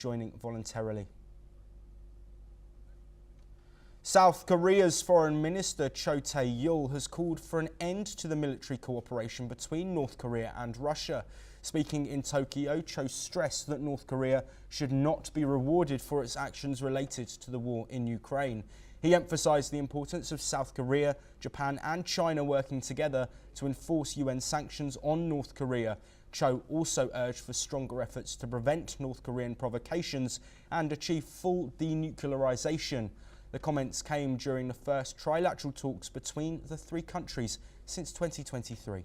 joining voluntarily. South Korea's Foreign Minister Tae-yul has called for an end to the military cooperation between North Korea and Russia. Speaking in Tokyo, Cho stressed that North Korea should not be rewarded for its actions related to the war in Ukraine. He emphasized the importance of South Korea, Japan and China working together to enforce UN sanctions on North Korea. Cho also urged for stronger efforts to prevent North Korean provocations and achieve full denuclearization. The comments came during the first trilateral talks between the three countries since 2023.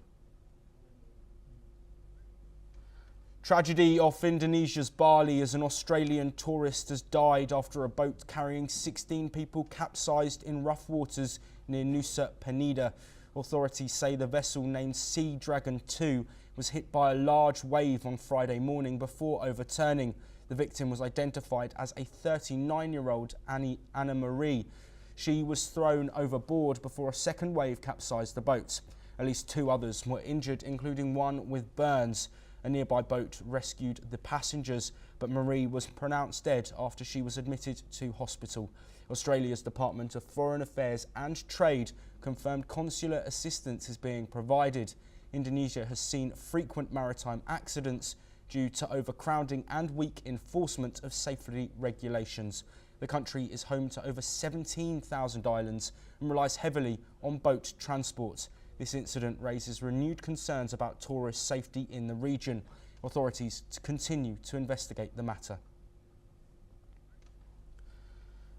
Tragedy off Indonesia's Bali as an Australian tourist has died after a boat carrying 16 people capsized in rough waters near Nusa Penida. Authorities say the vessel named Sea Dragon 2 was hit by a large wave on Friday morning before overturning. The victim was identified as a 39-year-old Anna Marie. She was thrown overboard before a second wave capsized the boat. At least 2 others were injured, including one with burns. A nearby boat rescued the passengers, but Marie was pronounced dead after she was admitted to hospital. Australia's Department of Foreign Affairs and Trade confirmed consular assistance is being provided. Indonesia has seen frequent maritime accidents due to overcrowding and weak enforcement of safety regulations. The country is home to over 17,000 islands and relies heavily on boat transport. This incident raises renewed concerns about tourist safety in the region. Authorities continue to investigate the matter.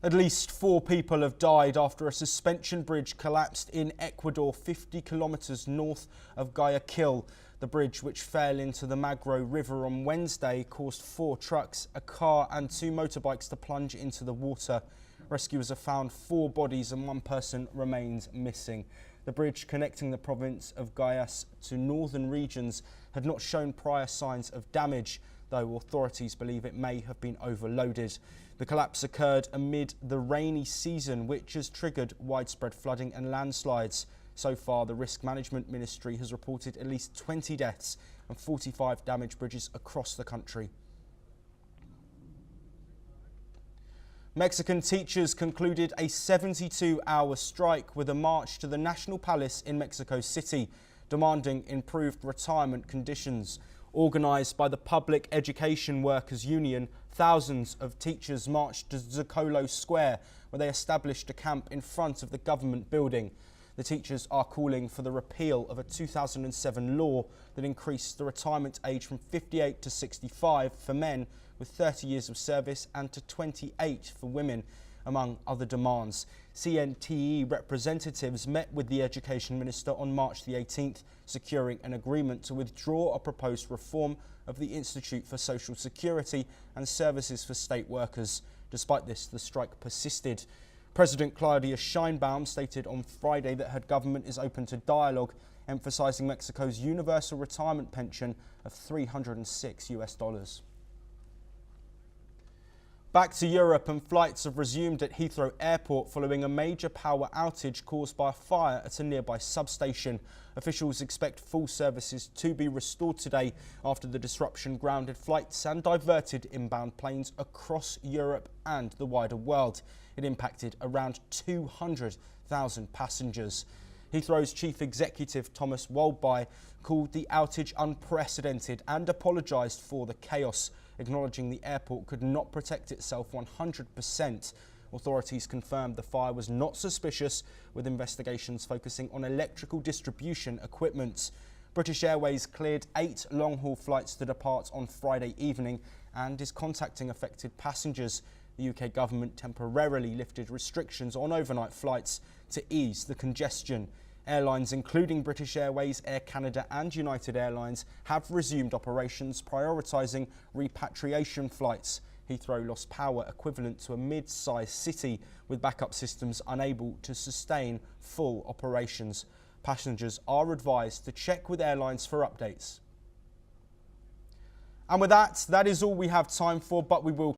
At least 4 people have died after a suspension bridge collapsed in Ecuador, 50 kilometers north of Guayaquil. The bridge, which fell into the Magro River on Wednesday, caused 4 trucks, a car and 2 motorbikes to plunge into the water. Rescuers have found 4 bodies and 1 person remains missing. The bridge connecting the province of Guayas to northern regions had not shown prior signs of damage, though authorities believe it may have been overloaded. The collapse occurred amid the rainy season, which has triggered widespread flooding and landslides. So far, the Risk Management Ministry has reported at least 20 deaths and 45 damaged bridges across the country. Mexican teachers concluded a 72-hour strike with a march to the National Palace in Mexico City, demanding improved retirement conditions. Organised by the Public Education Workers Union, thousands of teachers marched to Zocalo Square, where they established a camp in front of the government building. The teachers are calling for the repeal of a 2007 law that increased the retirement age from 58 to 65 for men with 30 years of service and to 28 for women, among other demands. CNTE representatives met with the Education Minister on March the 18th, securing an agreement to withdraw a proposed reform of the Institute for Social Security and Services for State Workers. Despite this, the strike persisted. President Claudia Sheinbaum stated on Friday that her government is open to dialogue, emphasizing Mexico's universal retirement pension of $306. Back to Europe, and flights have resumed at Heathrow Airport following a major power outage caused by a fire at a nearby substation. Officials expect full services to be restored today after the disruption grounded flights and diverted inbound planes across Europe and the wider world. It impacted around 200,000 passengers. Heathrow's chief executive, Thomas Waldby, called the outage unprecedented and apologised for the chaos, acknowledging the airport could not protect itself 100%. Authorities confirmed the fire was not suspicious, with investigations focusing on electrical distribution equipment. British Airways cleared 8 long-haul flights to depart on Friday evening and is contacting affected passengers. The UK government temporarily lifted restrictions on overnight flights to ease the congestion. Airlines including British Airways, Air Canada and United Airlines have resumed operations, prioritising repatriation flights. Heathrow lost power equivalent to a mid-sized city, with backup systems unable to sustain full operations. Passengers are advised to check with airlines for updates. And with that is all we have time for, but we will